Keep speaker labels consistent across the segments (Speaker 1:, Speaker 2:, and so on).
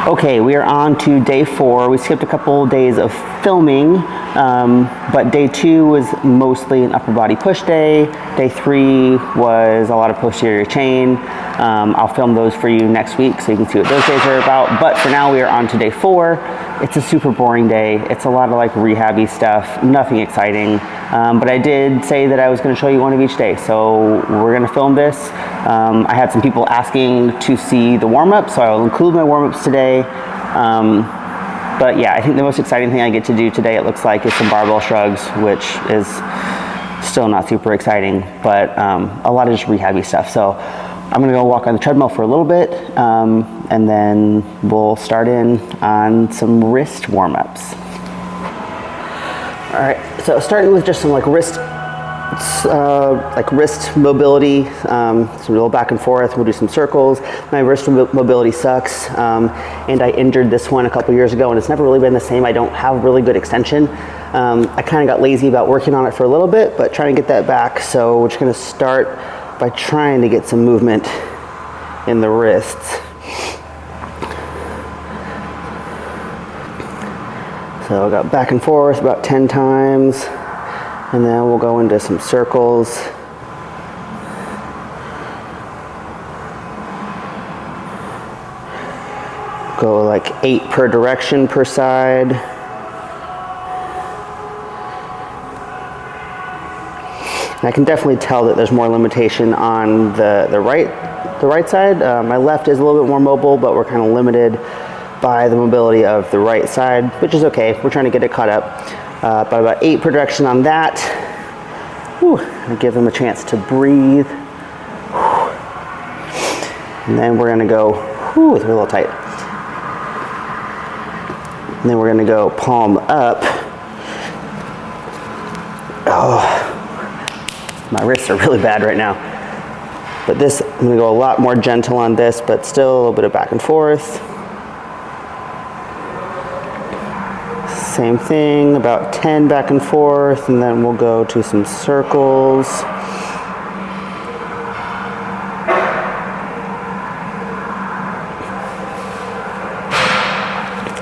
Speaker 1: Okay, we are on to day 4. We skipped a couple days of filming, but day 2 was mostly an upper body push day. Day 3 was a lot of posterior chain. I'll film those for you next week so you can see what those days are about. But for now, we are on to day 4. It's a super boring day. It's a lot of like rehab-y stuff, nothing exciting. But I did say that I was going to show you one of each day, so we're going to film this. I had some people asking to see the warm-up, so I will include my warm-ups today. But yeah, I think the most exciting thing I get to do today, it looks like, is some barbell shrugs, which is still not super exciting, but a lot of just rehab-y stuff. So I'm gonna go walk on the treadmill for a little bit, and then we'll start in on some wrist warm-ups. All right, so starting with just some like wrist mobility, some little back and forth. We'll do some circles. My wrist mobility sucks, and I injured this one a couple years ago, and it's never really been the same. I don't have really good extension. I kind of got lazy about working on it for a little bit, but trying to get that back. So we're just going to start by trying to get some movement in the wrists. So I got back and forth about 10 times. And then we'll go into some circles. Go like 8 per direction per side. And I can definitely tell that there's more limitation on the right side. My left is a little bit more mobile, but we're kind of limited by the mobility of the right side, which is okay. We're trying to get it caught up. By about 8 per direction on that. Whew, and give them a chance to breathe. Whew. And then we're gonna go, whew, it's a little tight. And then we're gonna go palm up. Oh, my wrists are really bad right now. But this, I'm gonna go a lot more gentle on this, but still a little bit of back and forth. Same thing, about 10 back and forth, and then we'll go to some circles.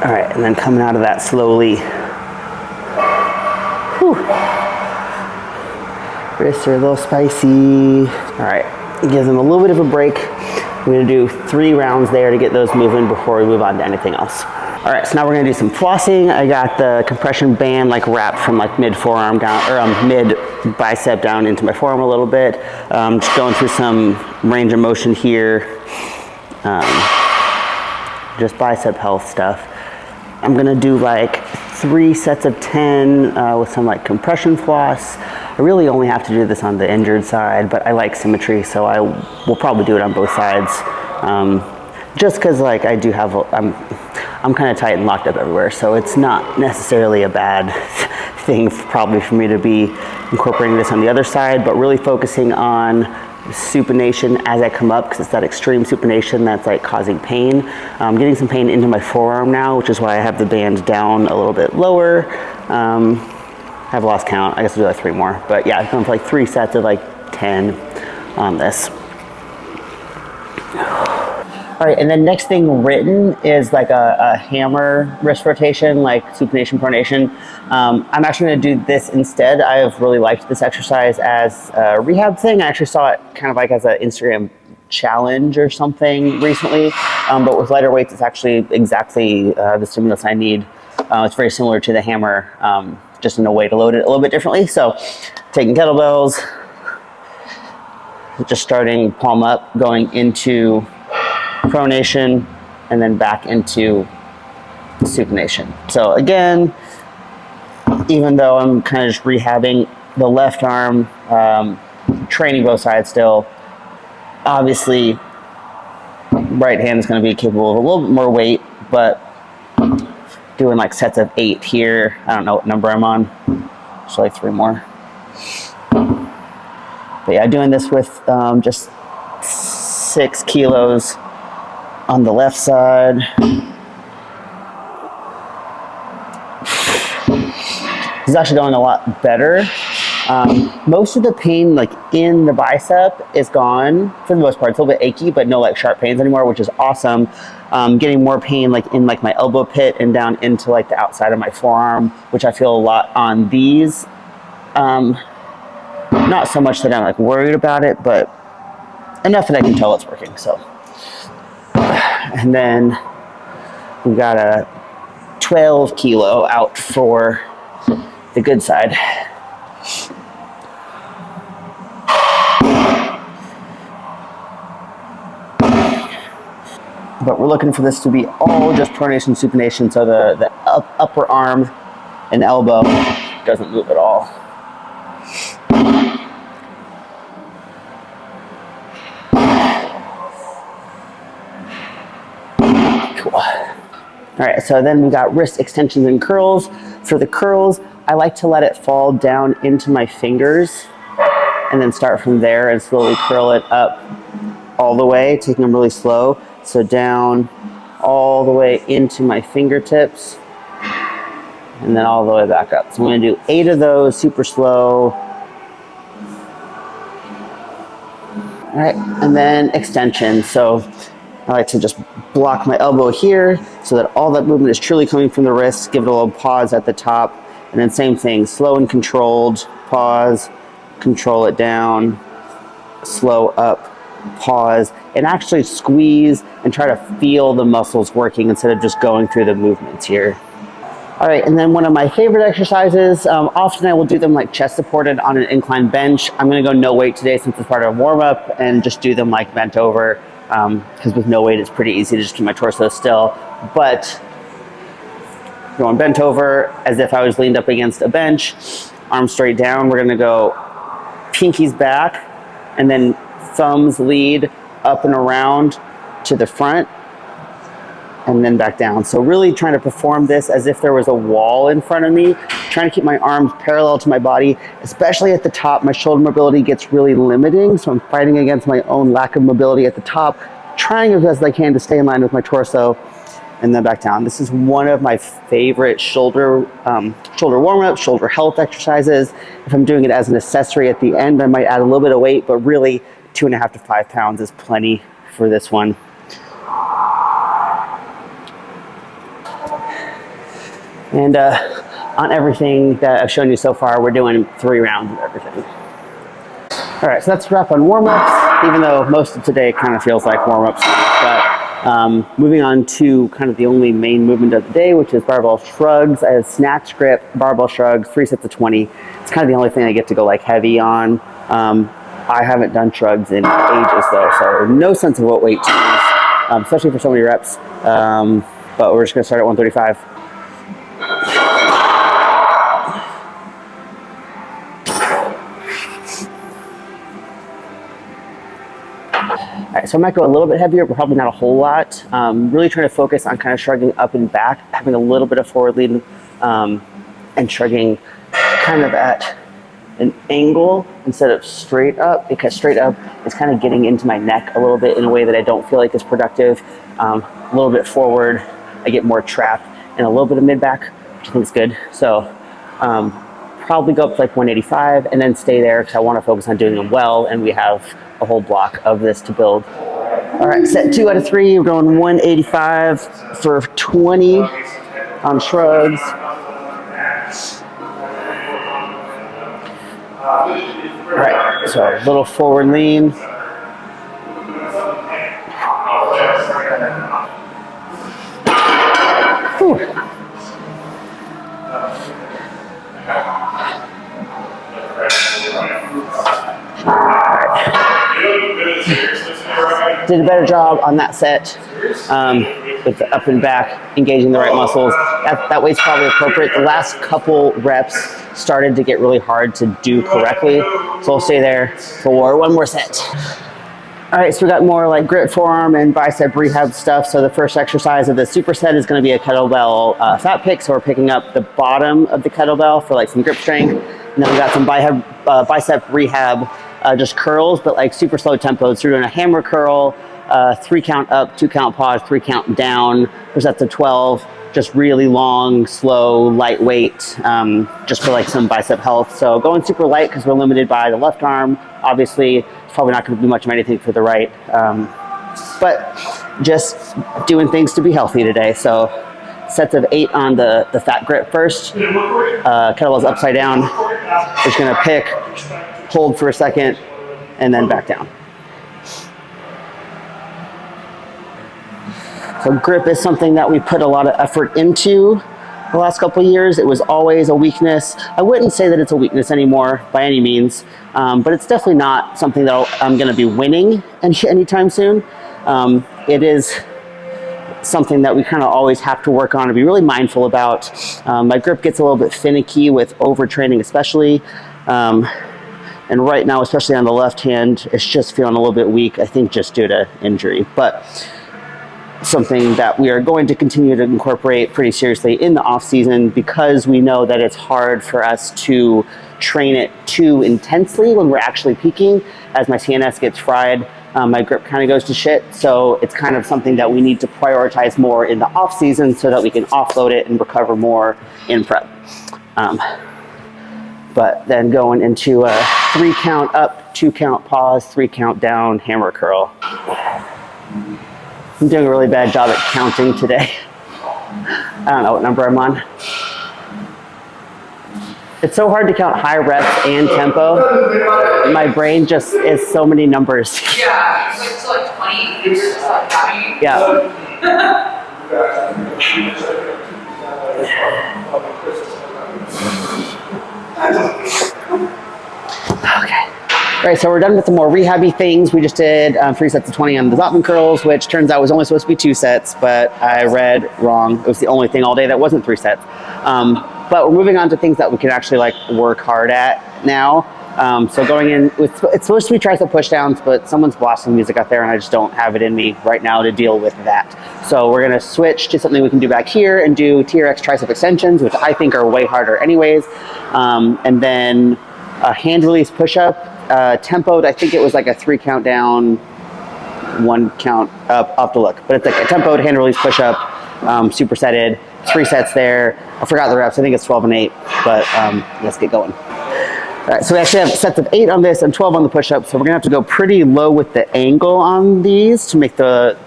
Speaker 1: All right, and then coming out of that slowly. Whew. Wrists are a little spicy. All right, give them a little bit of a break. I'm gonna do 3 rounds there to get those moving before we move on to anything else. All right, so now we're gonna do some flossing. I got the compression band like wrapped from like mid forearm down, or mid bicep down into my forearm a little bit. Just going through some range of motion here. Just bicep health stuff. I'm gonna do like 3 sets of 10 with some like compression floss. I really only have to do this on the injured side, but I like symmetry, so I will probably do it on both sides. Just because like I do have, I'm kind of tight and locked up everywhere, so it's not necessarily a bad thing probably for me to be incorporating this on the other side, but really focusing on supination as I come up, because it's that extreme supination that's like causing pain. I'm getting some pain into my forearm now, which is why I have the band down a little bit lower. I've lost count. I guess I'll do like 3 more, but yeah, I've done like 3 sets of like 10 on this. All right, and then next thing written is like a hammer wrist rotation, like supination, pronation. I'm actually gonna do this instead. I have really liked this exercise as a rehab thing. I actually saw it kind of like as an Instagram challenge or something recently, but with lighter weights, it's actually exactly the stimulus I need. It's very similar to the hammer, just in a way to load it a little bit differently. So taking kettlebells, just starting palm up, going into pronation, and then back into supination. So again, even though I'm kind of just rehabbing the left arm, training both sides still, obviously right hand is going to be capable of a little bit more weight, but doing like sets of 8 here. I don't know what number I'm on, so like 3 more. But yeah, doing this with just 6 kilos on the left side. This is actually going a lot better. Most of the pain like in the bicep is gone for the most part. It's a little bit achy, but no like sharp pains anymore, which is awesome. Getting more pain like in like my elbow pit and down into like the outside of my forearm, which I feel a lot on these. Not so much that I'm like worried about it, but enough that I can tell it's working. So, and then we got a 12 kilo out for the good side. But we're looking for this to be all just pronation supination, so the upper arm and elbow doesn't move at all. Cool. All right, so then we got wrist extensions and curls. For the curls, I like to let it fall down into my fingers and then start from there and slowly curl it up all the way, taking them really slow. So down all the way into my fingertips and then all the way back up. So I'm gonna do 8 of those super slow. All right, and then extension. So I like to just block my elbow here so that all that movement is truly coming from the wrist. Give it a little pause at the top. And then same thing, slow and controlled, pause, control it down, slow up, pause, and actually squeeze and try to feel the muscles working instead of just going through the movements here. All right, and then one of my favorite exercises, often I will do them like chest supported on an incline bench. I'm gonna go no weight today since it's part of a warm up and just do them like bent over, because with no weight it's pretty easy to just keep my torso still. But going bent over as if I was leaned up against a bench, arms straight down. We're gonna go pinkies back and then thumbs lead up and around to the front and then back down. So really trying to perform this as if there was a wall in front of me, trying to keep my arms parallel to my body, especially at the top. My shoulder mobility gets really limiting, so I'm fighting against my own lack of mobility at the top, trying as best as I can to stay in line with my torso and then back down. This is one of my favorite shoulder warm-ups, shoulder health exercises. If I'm doing it as an accessory at the end, I might add a little bit of weight, but really 2.5 to 5 pounds is plenty for this one. And on everything that I've shown you so far, we're doing 3 rounds of everything. All right, so that's a wrap on warm-ups, even though most of today kind of feels like warm-ups. But moving on to kind of the only main movement of the day, which is barbell shrugs. I have snatch grip, barbell shrugs, 3 sets of 20. It's kind of the only thing I get to go like heavy on. I haven't done shrugs in ages though, so no sense of what weight to use, especially for so many reps. But we're just gonna start at 135. All right, so I might go a little bit heavier, but probably not a whole lot. Really trying to focus on kind of shrugging up and back, having a little bit of forward lean, and shrugging kind of at an angle instead of straight up, because straight up is kind of getting into my neck a little bit in a way that I don't feel like is productive. A little bit forward, I get more trapped, and a little bit of mid back, which I think is good. So probably go up to like 185 and then stay there because I want to focus on doing them well, and we have a whole block of this to build. All right, set 2 out of 3. We're going 185 for 20 on shrugs. All right, so a little forward lean. Whew. Did a better job on that set with the up and back, engaging the right muscles. That weight's probably appropriate. The last couple reps started to get really hard to do correctly, so I'll stay there for one more set. All right, so we got more like grip, forearm, and bicep rehab stuff. So the first exercise of the superset is going to be a kettlebell fat pick. So we're picking up the bottom of the kettlebell for like some grip strength, and then we got some bicep rehab, just curls, but like super slow tempos. So we're doing a hammer curl, 3 count up, 2 count pause, 3 count down for sets of 12. Just really long, slow, lightweight, just for like some bicep health. So going super light because we're limited by the left arm. Obviously, it's probably not going to do much of anything for the right. But just doing things to be healthy today. So sets of 8 on the fat grip first. Kettlebell's upside down. Just going to pick, hold for a second, and then back down. So grip is something that we put a lot of effort into the last couple of years. It was always a weakness. I wouldn't say that it's a weakness anymore by any means, but it's definitely not something that I'm going to be winning anytime soon. It is something that we kind of always have to work on and be really mindful about. My grip gets a little bit finicky with overtraining especially. And right now, especially on the left hand, it's just feeling a little bit weak, I think just due to injury. But something that we are going to continue to incorporate pretty seriously in the off season because we know that it's hard for us to train it too intensely when we're actually peaking. As my CNS gets fried, my grip kind of goes to shit. So it's kind of something that we need to prioritize more in the off season so that we can offload it and recover more in prep. But then going into a 3 count up, 2 count pause, 3 count down, hammer curl. I'm doing a really bad job at counting today. I don't know what number I'm on. It's so hard to count high reps and tempo. My brain just is so many numbers.
Speaker 2: Yeah, it's like 20. You're just like counting.
Speaker 1: Yeah. Okay. All right, so we're done with the more rehab-y things. We just did 3 sets of 20 on the Zottman curls, which turns out was only supposed to be 2 sets, but I read wrong. It was the only thing all day that wasn't 3 sets. But we're moving on to things that we can actually like work hard at now. So going in, it's supposed to be tricep pushdowns, but someone's blasting music out there and I just don't have it in me right now to deal with that. So we're gonna switch to something we can do back here and do TRX tricep extensions, which I think are way harder anyways. And then a hand release push-up. Tempoed, I think it was like a 3 count down, 1 count up, off the look. But it's like a tempoed hand release push-up, supersetted, 3 sets there. I forgot the reps, I think it's 12 and 8, but let's get going. All right, so we actually have sets of 8 on this and 12 on the push-up, so we're gonna have to go pretty low with the angle on these to make the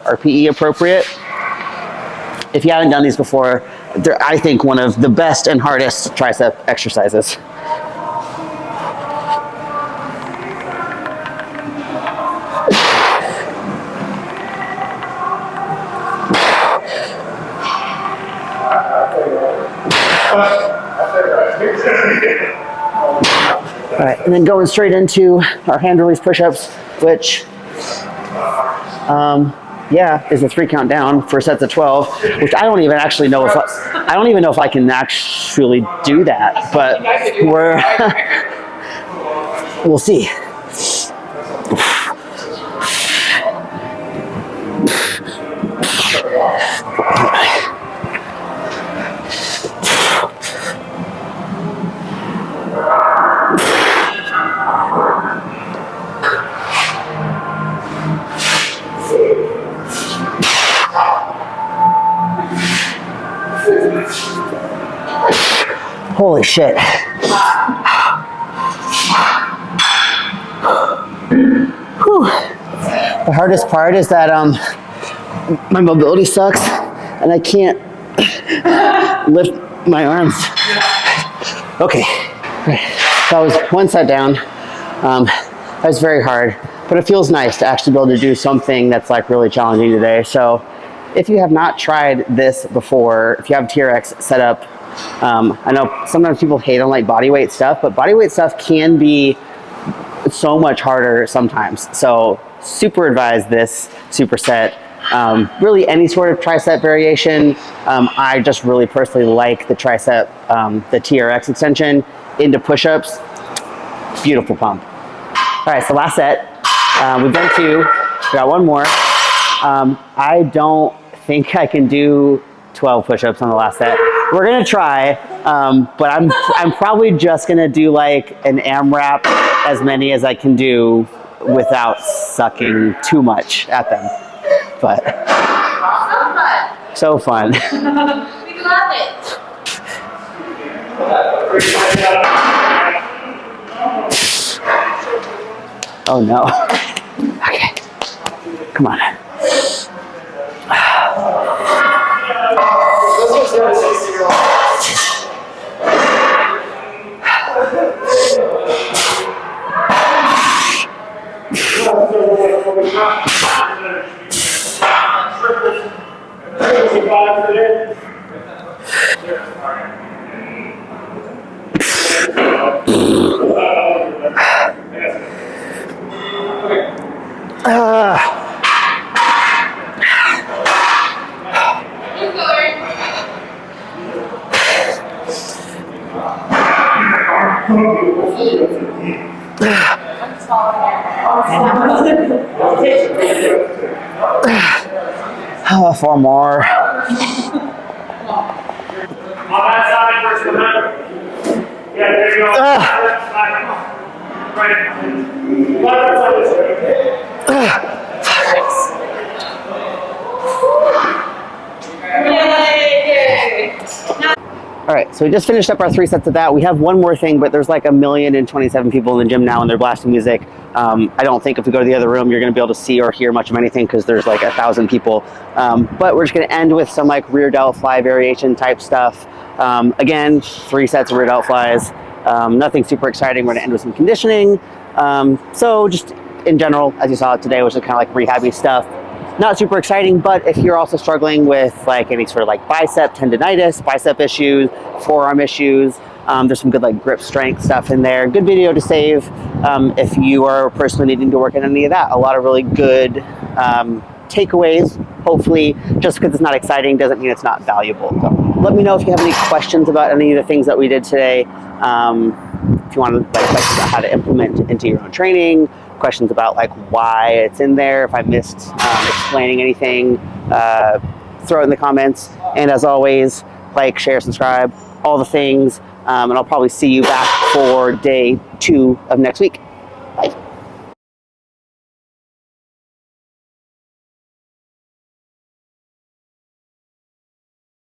Speaker 1: RPE appropriate. If you haven't done these before, they're, I think, one of the best and hardest tricep exercises. All right, and then going straight into our hand release push-ups, which, yeah, is a 3 count down for sets of 12, which I don't even actually know if I don't even know if I can actually do that, but we'll see. Holy shit. Whew. The hardest part is that my mobility sucks and I can't lift my arms. Okay, that was 1 set down. That was very hard, but it feels nice to actually be able to do something that's like really challenging today. So if you have not tried this before, if you have TRX set up, I know sometimes people hate on like bodyweight stuff, but bodyweight stuff can be so much harder sometimes. So super advise this superset. Really any sort of tricep variation. I just really personally like the tricep, the TRX extension into push-ups. Beautiful pump. All right, so last set. We've done 2, we got 1 more. I don't think I can do 12 push-ups on the last set. We're gonna try, but I'm probably just gonna do like an AMRAP as many as I can do without sucking too much at them. But so fun.
Speaker 2: We love it.
Speaker 1: Oh no. Okay. Come on. Oh, 4 more.
Speaker 3: On that side, first one. Yeah, there you go. Left side. Right. Left side.
Speaker 1: All right, so we just finished up our 3 sets of that. We have one more thing, but there's like 1,027 people in the gym now and they're blasting music. I don't think if we go to the other room, you're gonna be able to see or hear much of anything because there's like 1,000 people. But we're just gonna end with some like rear delt fly variation type stuff. Again, 3 sets of rear delt flies. Nothing super exciting. We're gonna end with some conditioning. So just in general, as you saw today, was just kind of like rehabby stuff. Not super exciting, but if you're also struggling with like any sort of like bicep tendonitis, bicep issues, forearm issues, there's some good like grip strength stuff in there. Good video to save if you are personally needing to work on any of that. A lot of really good takeaways. Hopefully, just because it's not exciting doesn't mean it's not valuable. So let me know if you have any questions about any of the things that we did today. If you want to like questions about how to implement into your own training, questions about like why it's in there, if I missed explaining anything, throw it in the comments. And as always, like, share, subscribe, all the things. And I'll probably see you back for day 2 of next week. Bye.